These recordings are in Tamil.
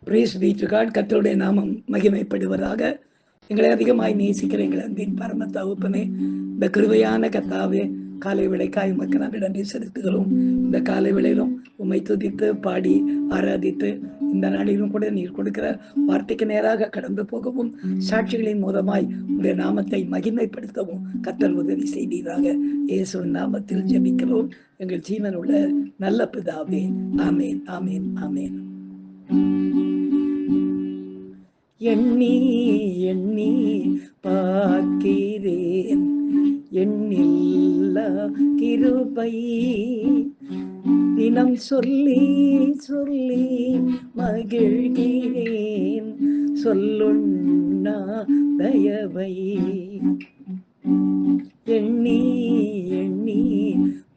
Brace B to God. கர்த்தருடைய நாமம் மகிமைப்படுவதாக. எங்களை அதிகமாய் நேசிக்கிற எங்கள் அன்பின் பரம தகப்பனே, இந்த கிருபையான கர்த்தாவே, காலை விளைக்காய் உமக்கு நாங்கள் நன்றி செலுத்துகிறோம். இந்த காலை விளையிலும் உம்மை துதித்து பாடி ஆராதித்து இந்த நாளிலும் கூட நீர் கொடுக்கிற வார்த்தைக்கு நேராக கடந்து போகவும் சாட்சிகளின் மூலமாய் உடைய நாமத்தை மகிமைப்படுத்தவும் கர்த்தர் உதவி செய்தீராக. இயேசுவின் நாமத்தில் ஜெபிக்கிறோம் எங்கள் ஜீவன் உள்ள நல்ல பிதாவே. ஆமேன், ஆமேன், ஆமேன். எண்ணி எண்ணி பார்க்கிறேன் எண்ணில்லா கிருபை, தினம் சொல்லி சொல்லி மகிழ்கிறேன் சொல்லுண்ணா தயவை. எண்ணி எண்ணி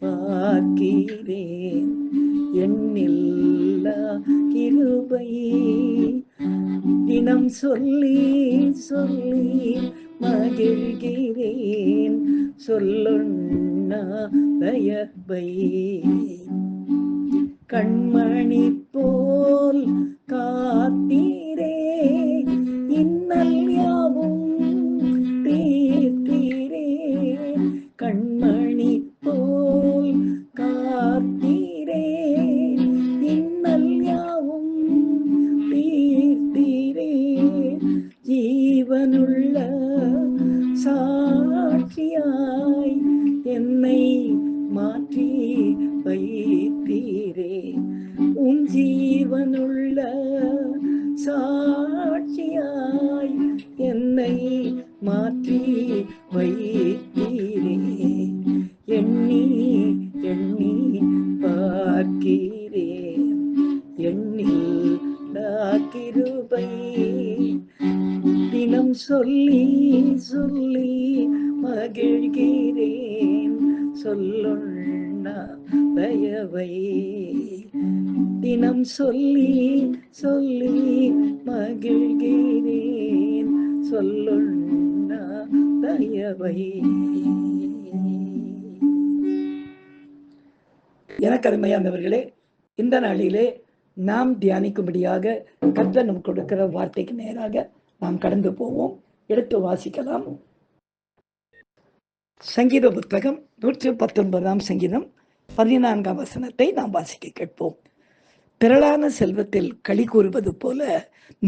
பார்க்கிறேன் எண்ணில்லா கிருபை, தினம் சொல்லி சொல்லி மகிழ்கிறேன் சொல்லுண்ணா தயவை. கண்மணி போல் காத்தீரே இன்னல் யாவும் தீர்த்தீரே. கண்மணி போல் காத்தீரே இன்னல் யாவும் தீர்த்தீரே. ஜீவனுள்ள சாட்சியாய் என்னை மாற்றி வைத்தீரே. உம் ஜீவனுள்ள சாட்சியாய் என்னை மாற்றி வைத்தீரே. எண்ணி எண்ணி பார்க்கிறேன் எண்ணில்லா கிருபை, தினம் சொல்லி சொல்லி மகிழ்கிறேன் சொல்லுண்ணா தயவை. தினம் சொல்லி சொல்லி மகிழ்கிறேன் சொல்லுண்ணா தயவை. எனக்கு அருமையானவர்களே, இந்த நாளிலே நாம் தியானிக்கும்படியாக கர்த்தர் நமக்கு கொடுக்கிற வார்த்தைக்கு நேராக நாம் கடந்து போவோம். எடுத்து வாசிக்கலாம். சங்கீத புத்தகம் 119 சங்கீதம் 14 வசனத்தை நாம் வாசிக்க கேட்போம். திரளான செல்வத்தில் களி கூறுவது போல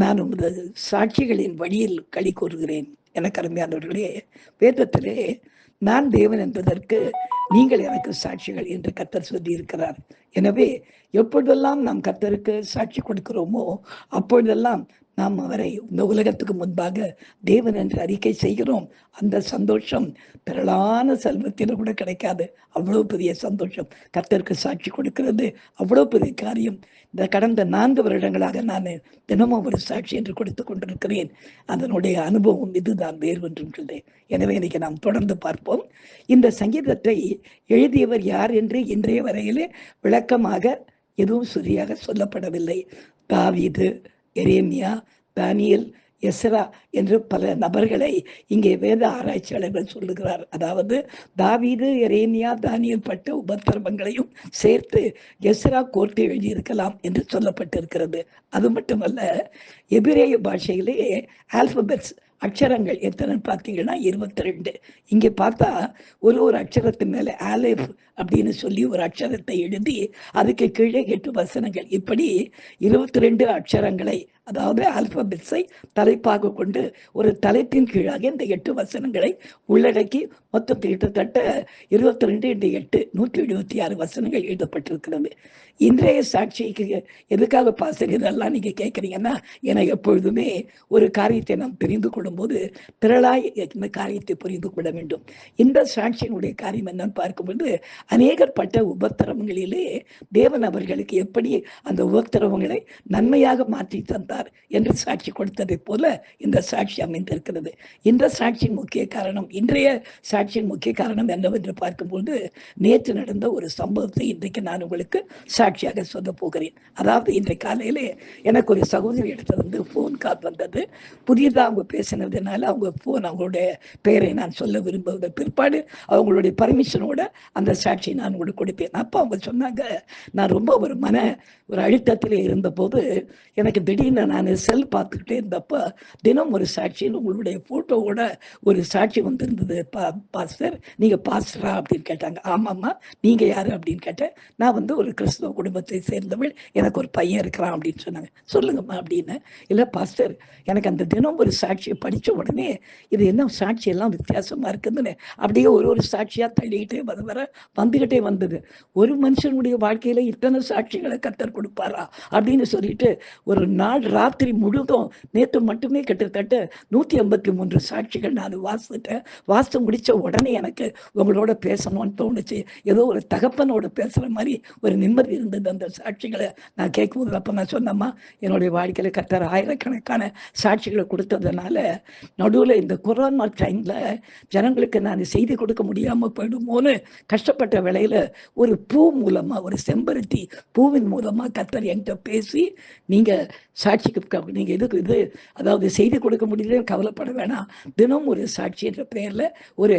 நான் உமது சாட்சிகளின் வழியில் களி கூறுகிறேன். எனக்கு அருமையானவர்களே, வேதத்திலே நான் தேவன் என்பதற்கு நீங்கள் எனக்கு சாட்சிகள் என்று கர்த்தர் சொல்லி இருக்கிறார். எனவே எப்பொழுதெல்லாம் நாம் கர்த்தருக்கு சாட்சி கொடுக்கிறோமோ அப்பொழுதெல்லாம் நாம் அவரை இந்த உலகத்துக்கு முன்பாக தேவன் என்று அறிக்கை செய்கிறோம். அந்த சந்தோஷம் திரளான செல்வத்திலும் கூட கிடைக்காது. அவ்வளவு பெரிய சந்தோஷம் கர்த்தருக்கு சாட்சி கொடுக்கிறது. அவ்வளவு பெரிய காரியம். இந்த கடந்த 4 வருடங்களாக நான் தினமும் ஒரு சாட்சி என்று கொடுத்து கொண்டிருக்கிறேன். அதனுடைய அனுபவம் இதுதான், வேறு ஒன்றும் இல்லை. எனவே இன்னைக்கு நாம் தொடர்ந்து பார்ப்போம். இந்த சங்கீதத்தை எழுதியவர் யார் என்று இன்றைய வரையிலே விளக்கமாக எதுவும் சரியாக சொல்லப்படவில்லை. தாவீது, எரேமியா, தானியேல், எஸ்ரா என்று பல நபர்களை இங்கே வேத ஆராய்ச்சியாளர்கள் சொல்லுகிறார். அதாவது தாவீது, எரேமியா, தானியேல் பட்ட உபத்திரவங்களையும் சேர்த்து எஸ்ரா கோர்த்து எழுதியிருக்கலாம் என்று சொல்லப்பட்டிருக்கிறது. அது மட்டுமல்ல, எபிரேய பாஷையிலே ஆல்பபெட்ஸ் அக்ஷரங்கள் எத்தனை பார்த்தீங்கன்னா 22. இங்கே பார்த்தா ஒரு அக்ஷரத்து மேலே ஆலேப் அப்படின்னு சொல்லி ஒரு அக்ஷரத்தை எழுதி அதுக்கு கீழே 8 வசனங்கள், இப்படி 22 அக்ஷரங்களை, அதாவது ஆல்பபெட்ஸை தலைப்பாக கொண்டு ஒரு தலைப்பின் கீழாக இந்த 8 வசனங்களை உள்ளடக்கி மொத்தத்தில் கிட்டத்தட்ட 22 × 8 176 வசனங்கள் எழுதப்பட்டிருக்கிறது. இன்றைய சாட்சிக்கு எதுக்காக பாசறியதெல்லாம் நீங்க கேட்குறீங்கன்னா, என எப்பொழுதுமே ஒரு காரியத்தை நாம் தெரிந்து கொள்ளும் போது திரளாய் இந்த காரியத்தை புரிந்து கொள்ள வேண்டும். இந்த சாட்சியினுடைய காரியம் என்னன்னு பார்க்கும்போது, அநேகர் பட்ட உபத்திரவங்களிலே தேவன் அவர்களுக்கு எப்படி அந்த உபத்திரவங்களை நன்மையாக மாற்றி தந்தார் என்று சாட்சி கொடுத்ததை போல இந்த சாட்சி அமைந்திருக்கிறது. இந்த சாட்சியின் முக்கிய காரணம், இன்றைய சாட்சியின் முக்கிய காரணம் என்னவென்று பார்க்கும்போது, நேற்று நடந்த ஒரு சம்பவத்தை இன்றைக்கு நான் உங்களுக்கு சாட்சியாக சொல்ல போகிறேன். அதாவது இன்றைய காலையிலே எனக்கு ஒரு சகோதரி இடத்துல வந்து ஃபோன் கால் வந்தது. புதியதாக அவங்க பேசினதுனால அவங்க ஃபோன், அவங்களுடைய பெயரை நான் சொல்ல விரும்புவத பிற்பாடு அவங்களுடைய பர்மிஷனோட அந்த சாட்சியை நான் உங்களுக்கு கொடுப்பேன். அப்போ அவங்க சொன்னாங்க, நான் ரொம்ப ஒரு அழுத்தத்திலே இருந்தபோது எனக்கு திடீர்னு நான் செல் பார்த்துக்கிட்டே இருந்தப்ப தினம் ஒரு சாட்சின்னு உங்களுடைய ஃபோட்டோவோட ஒரு சாட்சி வந்திருந்தது. பாஸ்டர் நீங்கள் பாஸ்டரா அப்படின்னு கேட்டாங்க. ஆமாம்மா, நீங்கள் யார் அப்படின்னு கேட்டேன். நான் வந்து ஒரு கிறிஸ்தவ குடும்பத்தை சேர்ந்தவள், எனக்கு ஒரு பையன் இருக்கிறான் அப்படின்னு சொன்னாங்க. சொல்லுங்கம்மா அப்படின்னு. இல்லை பாஸ்டர், எனக்கு அந்த தினம் ஒரு சாட்சியை படித்த உடனே இது என்ன சாட்சியெல்லாம் வித்தியாசமாக இருக்குதுன்னு அப்படியே ஒரு ஒரு சாட்சியாக தள்ளிக்கிட்டே வர வந்துக்கிட்டே வந்தது. ஒரு மனுஷனுடைய வாழ்க்கையில் இத்தனை சாட்சிகளை கர்த்தர் கொடுப்பாரா அப்படின்னு சொல்லிட்டு ஒரு நாள் ராத்திரி முழுதும் நேற்று மட்டுமே கிட்டத்தட்ட 153 சாட்சிகள் நான் வாசித்தேன். வாசித்து முடித்த உடனே எனக்கு உங்களோட பேசணும்னு தோணுச்சு. ஏதோ ஒரு தகப்பனோட பேசுகிற மாதிரி ஒரு நிம்மதி இருந்தது அந்த சாட்சிகளை நான் கேட்கும்போது. அப்போ நான் சொன்னம்மா, என்னுடைய வாழ்க்கையில் கர்த்தர் ஆயிரக்கணக்கான சாட்சிகளை கொடுத்ததுனால நடுவில் இந்த கொரோனா டைமில் ஜனங்களுக்கு நான் செய்தி கொடுக்க முடியாமல் போயிடுமோன்னு கஷ்டப்பட்ட வேளையில் ஒரு பூ மூலமாக, ஒரு செம்பருத்தி பூவின் மூலமாக கர்த்தர் என்கிட்ட பேசி, நீங்கள் சாட்சிக்கு நீங்கள் இது அதாவது செய்தி கொடுக்க முடியலன்னு கவலைப்பட வேணாம், தினம் ஒரு சாட்சி என்ற பெயரில் ஒரு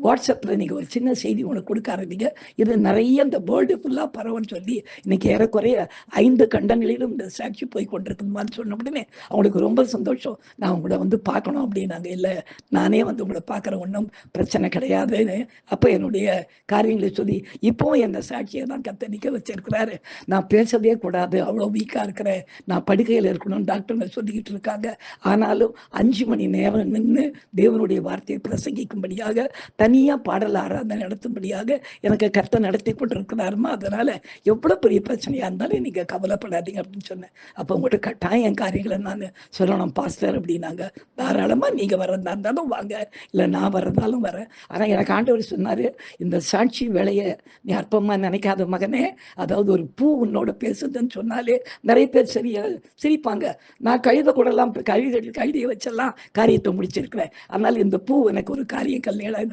வாட்ஸ்அப்பில் நீங்கள் ஒரு சின்ன செய்தி உனக்கு கொடுக்க ஆரம்பிங்க. இது நிறைய இந்த வேர்ல்டு ஃபுல்லாக பரவன்னு சொல்லி இன்றைக்கி ஏறக்குறைய 5 கண்டங்களிலும் இந்த சாட்சி போய் கொண்டிருக்குமான்னு சொன்ன உடனே அவங்களுக்கு ரொம்ப சந்தோஷம். நான் உங்களை வந்து பார்க்கணும் அப்படின்னாங்க. இல்லை, நானே வந்து உங்களை பார்க்குற ஒன்றும் பிரச்சனை கிடையாதுன்னு அப்போ என்னுடைய காரியங்களை சொல்லி இப்போவும் எந்த சாட்சியை தான் கர்த்தர் நிற்க வச்சிருக்கிறாரு. நான் பேசவே கூடாது, அவ்வளோ வீக்காக இருக்கிறேன், நான் படுக்கையில் இருக்கணும்னு டாக்டருங்க சொல்லிக்கிட்டு இருக்காங்க. ஆனாலும் 5 மணி நேரம் நின்று தேவனுடைய வார்த்தையை பிரசங்கிக்கும்படியாக தனியாக பாடல் ஆராதனை நடத்தும்படியாக எனக்கு கர்த்தர் நடத்தி கொண்டிருக்கிறாருமா. அதனால் எவ்வளோ பெரிய பிரச்சனையாக இருந்தாலும் நீங்கள் கவலைப்படாதீங்க அப்படின்னு சொன்னேன். அப்போ உங்கள்கிட்ட கட்டாயம் காரியங்களை நான் சொல்லணும் பாஸ்டர் அப்படின்னாங்க. தாராளமாக நீங்கள் வரதா இருந்தாலும் வாங்க, இல்லை நான் வரதாலும் வரேன். ஆனால் எனக்கு ஆண்டவர் சொன்னார், இந்த சாட்சி வேலையை நீ அற்பமாக நினைக்காத மகனே, அதாவது ஒரு பூ உன்னோட பேசுதுன்னு சொன்னாலே நிறைய பேர் சிரிப்பாங்க. நான் கூடலாம் கழுதியை வச்செல்லாம் காரியத்தை முடிச்சிருக்கிறேன். அதனால் இந்த பூ எனக்கு ஒரு காரியம் கல்யாணம்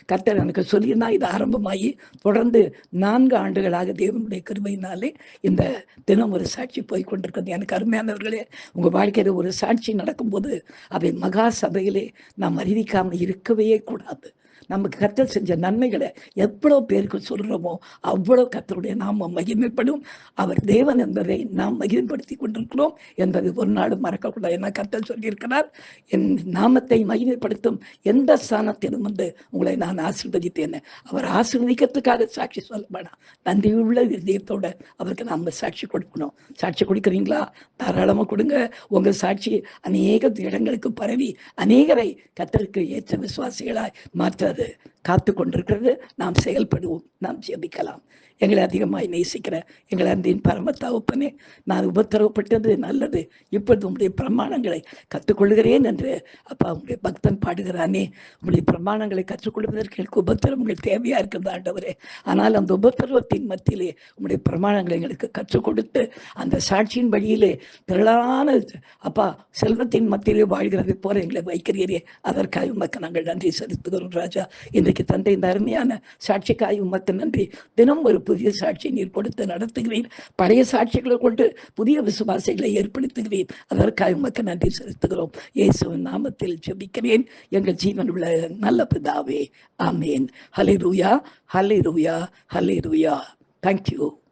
கர்த்தர் எனக்கு சொல்லினா இது ஆரம்பமாகி தொடர்ந்து 4 ஆண்டுகளாக தேவனுடைய கிருபையினாலே இந்த தினம் ஒரு சாட்சி போய் கொண்டிருக்கிறது. எனக்கு அருமையானவர்களே, உங்க வாழ்க்கையில ஒரு சாட்சி நடக்கும்போது அதை மகா சபையிலே நாம் அறிவிக்காமல் இருக்கவே கூடாது. நமக்கு கர்த்தர் செஞ்ச நன்மைகளை எவ்வளோ பேருக்கு சொல்கிறோமோ அவ்வளோ கர்த்தருடைய நாமம் மகிமைப்படும். அவர் தேவன் என்பதை நாம் மகிமைப்படுத்தி கொண்டிருக்கிறோம் என்பது ஒரு நாடு மறக்கக்கூடாது. ஏன்னா கர்த்தர் சொல்லியிருக்கிறார், என் நாமத்தை மகிமைப்படுத்தும் எந்த ஸ்தானத்திலும் வந்து உங்களை நான் ஆசீர்வதித்தேன். அவர் ஆசீர்வதிக்கிறதுக்காக சாட்சி சொல்ல வேணாம், நன்றியுள்ள இதயத்தோட அவருக்கு நாம் சாட்சி கொடுக்கணும். சாட்சி கொடுக்குறீங்களா? தாராளமாக கொடுங்க. உங்கள் சாட்சி அநேக இடங்களுக்கு பரவி அநேகரை கர்த்தருக்கு ஏற்ற விசுவாசிகளாய் மாற்ற காத்து கொண்டிருக்கிறது. நாம் செயல்படுவோம், நாம் ஜெபிக்கலாம். எங்களை அதிகமாய் நேசிக்கிற எங்களை அன்பின் பரம தகப்பனே, நான் உபத்திரவப்பட்டது நல்லது, இப்பொழுது உங்களுடைய பிரமாணங்களை கற்றுக்கொள்கிறேன் என்று அப்பா உங்களுடைய பக்தன் பாடுகிறானே. உங்களுடைய பிரமாணங்களை கற்றுக்கொள்வதற்கு எனக்கு உபத்திரவங்கள் தேவையா இருக்கிறது ஆண்டவரே. ஆனால் அந்த உபத்திரவத்தின் மத்தியிலே உங்களுடைய பிரமாணங்களை எங்களுக்கு கற்றுக் கொடுத்து அந்த சாட்சியின் வழியிலே திரளான அப்பா செல்வத்தின் மத்தியிலே வாழ்கிறது போல எங்களை வைக்கிறீரே, அதற்காக உமக்கு நாங்கள் நன்றி செலுத்துகிறோம் ராஜா. இன்றைக்கு தந்தை இந்த அருமையான சாட்சிக்காய் உமக்கு நன்றி. தினம் ஒரு புதிய சாட்சியை நீர் கொடுத்து நடத்துகிறீர். பழைய சாட்சிகளை கொண்டு புதிய விசுவாசிகளை ஏற்படுத்துகிறீர். அதற்காக உமக்கு நன்றி செலுத்துகிறோம். இயேசுவின் நாமத்தில் ஜெபிக்கிறேன் எங்கள் ஜீவன் உள்ள நல்ல பிதாவே, ஆமேன். ஹல்லேலூயா, ஹல்லேலூயா, ஹல்லேலூயா. Thank you.